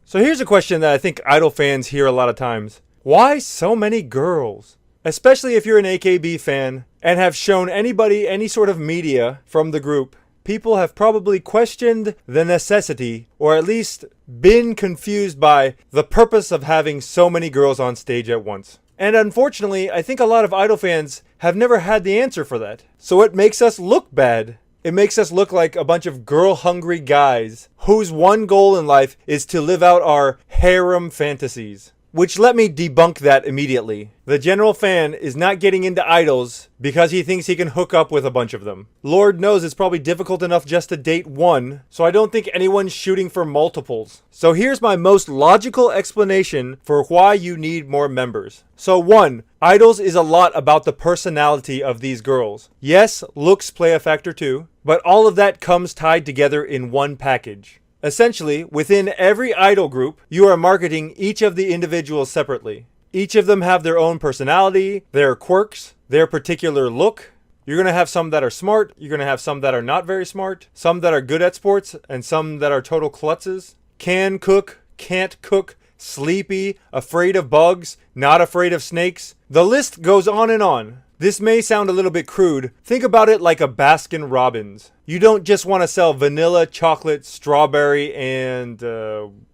So here's a question that I think idol fans hear a lot of times. Why so many girls? Especially if you're an AKB fan and have shown anybody any sort of media from the group, people have probably questioned the necessity, or at least been confused by the purpose of having so many girls on stage at once. And unfortunately, I think a lot of idol fans have never had the answer for that. So it makes us look bad. It makes us look like a bunch of girl-hungry guys whose one goal in life is to live out our harem fantasies. Which, let me debunk that immediately. The general fan is not getting into idols because he thinks he can hook up with a bunch of them. Lord knows it's probably difficult enough just to date one, so I don't think anyone's shooting for multiples. So here's my most logical explanation for why you need more members. So 1, idols is a lot about the personality of these girls. Yes, looks play a factor too, but all of that comes tied together in one package. Essentially, within every idol group, you are marketing each of the individuals separately. Each of them have their own personality, their quirks, their particular look. You're going to have some that are smart, you're going to have some that are not very smart, some that are good at sports, and some that are total klutzes. Can cook, can't cook, sleepy, afraid of bugs, not afraid of snakes. The list goes on and on. This may sound a little bit crude. Think about it like a Baskin Robbins. You don't just want to sell vanilla, chocolate, strawberry, and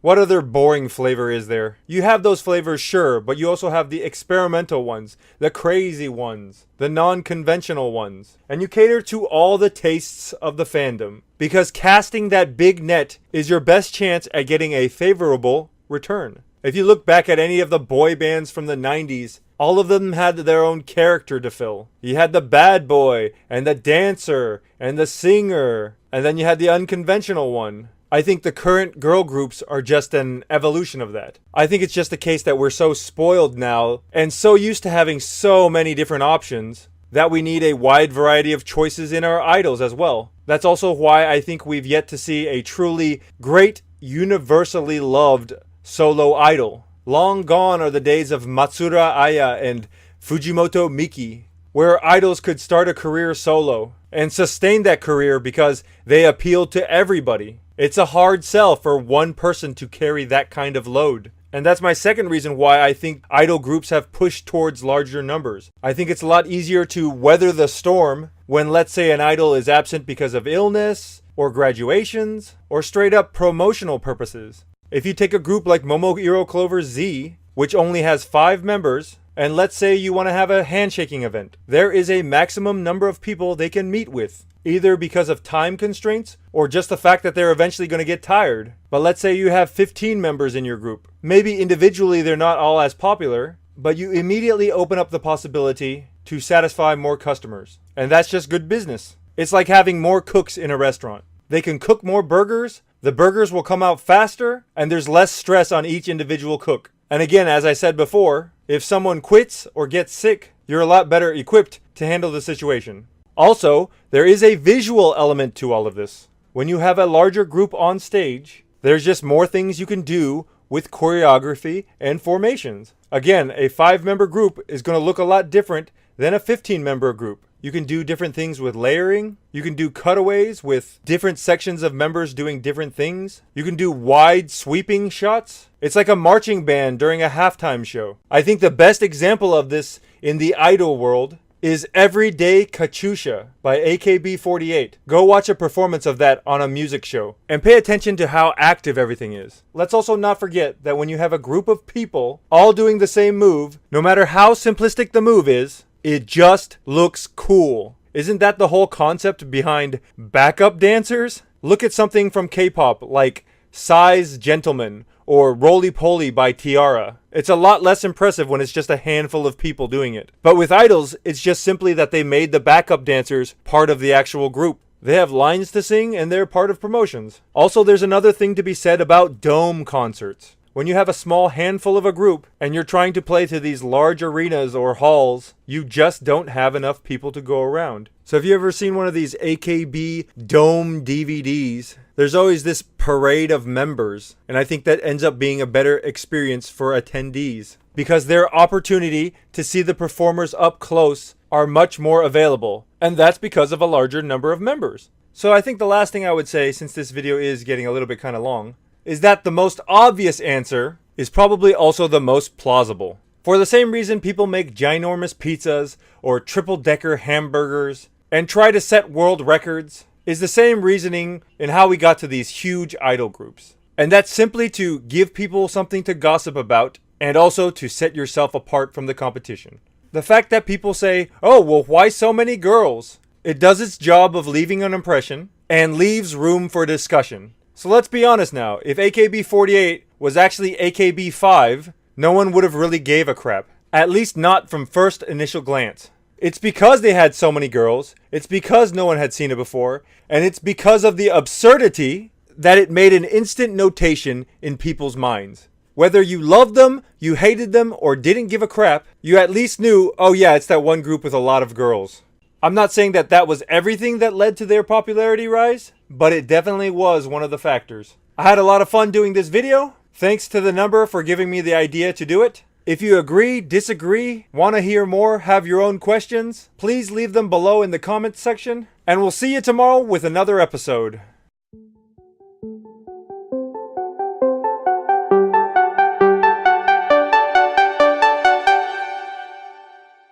what other boring flavor is there? You have those flavors, sure, but you also have the experimental ones, the crazy ones, the non-conventional ones. And you cater to all the tastes of the fandom, because casting that big net is your best chance at getting a favorable return. If you look back at any of the boy bands from the 90s, all of them had their own character to fill. You had the bad boy, and the dancer, and the singer, and then you had the unconventional one. I think the current girl groups are just an evolution of that. I think it's just the case that we're so spoiled now, and so used to having so many different options, that we need a wide variety of choices in our idols as well. That's also why I think we've yet to see a truly great, universally loved solo idol. Long gone are the days of Matsura Aya and Fujimoto Miki, where idols could start a career solo and sustain that career because they appealed to everybody. It's a hard sell for one person to carry that kind of load. And that's my second reason why I think idol groups have pushed towards larger numbers. I think it's a lot easier to weather the storm when, let's say, an idol is absent because of illness, or graduations, or straight up promotional purposes. If you take a group like Momohiro Clover Z, which only has 5 members, and let's say you want to have a handshaking event, there is a maximum number of people they can meet with, either because of time constraints or just the fact that they're eventually going to get tired. But let's say you have 15 members in your group. Maybe individually they're not all as popular, but you immediately open up the possibility to satisfy more customers. And that's just good business. It's like having more cooks in a restaurant. They can cook more burgers, the burgers will come out faster, and there's less stress on each individual cook. And again, as I said before, if someone quits or gets sick, you're a lot better equipped to handle the situation. Also, there is a visual element to all of this. When you have a larger group on stage, there's just more things you can do with choreography and formations. Again, a 5-member group is going to look a lot different than a 15-member group. You can do different things with layering. You can do cutaways with different sections of members doing different things. You can do wide sweeping shots. It's like a marching band during a halftime show. I think the best example of this in the idol world is Everyday Katyusha by AKB48. Go watch a performance of that on a music show and pay attention to how active everything is. Let's also not forget that when you have a group of people all doing the same move, no matter how simplistic the move is, it just looks cool. Isn't that the whole concept behind backup dancers? Look at something from K-pop like Psy's Gentleman or Roly Poly by t-ara. It's a lot less impressive when it's just a handful of people doing it. But with idols, it's just simply that they made the backup dancers part of the actual group. They have lines to sing and they're part of promotions. Also, there's another thing to be said about dome concerts. When you have a small handful of a group and you're trying to play to these large arenas or halls, you just don't have enough people to go around. So have you ever seen one of these AKB dome DVDs? There's always this parade of members, and I think that ends up being a better experience for attendees because their opportunity to see the performers up close are much more available, and that's because of a larger number of members. So I think the last thing I would say, since this video is getting a little bit kind of long, is that the most obvious answer is probably also the most plausible. For the same reason people make ginormous pizzas or triple-decker hamburgers and try to set world records is the same reasoning in how we got to these huge idol groups. And that's simply to give people something to gossip about and also to set yourself apart from the competition. The fact that people say, oh, well, why so many girls? It does its job of leaving an impression and leaves room for discussion. So let's be honest now, if AKB48 was actually AKB5, no one would have really gave a crap. At least not from first initial glance. It's because they had so many girls, it's because no one had seen it before, and it's because of the absurdity that it made an instant notation in people's minds. Whether you loved them, you hated them, or didn't give a crap, you at least knew, oh yeah, it's that one group with a lot of girls. I'm not saying that that was everything that led to their popularity rise, but it definitely was one of the factors. I had a lot of fun doing this video. Thanks to the number for giving me the idea to do it. If you agree, disagree, want to hear more, have your own questions, please leave them below in the comments section, and we'll see you tomorrow with another episode.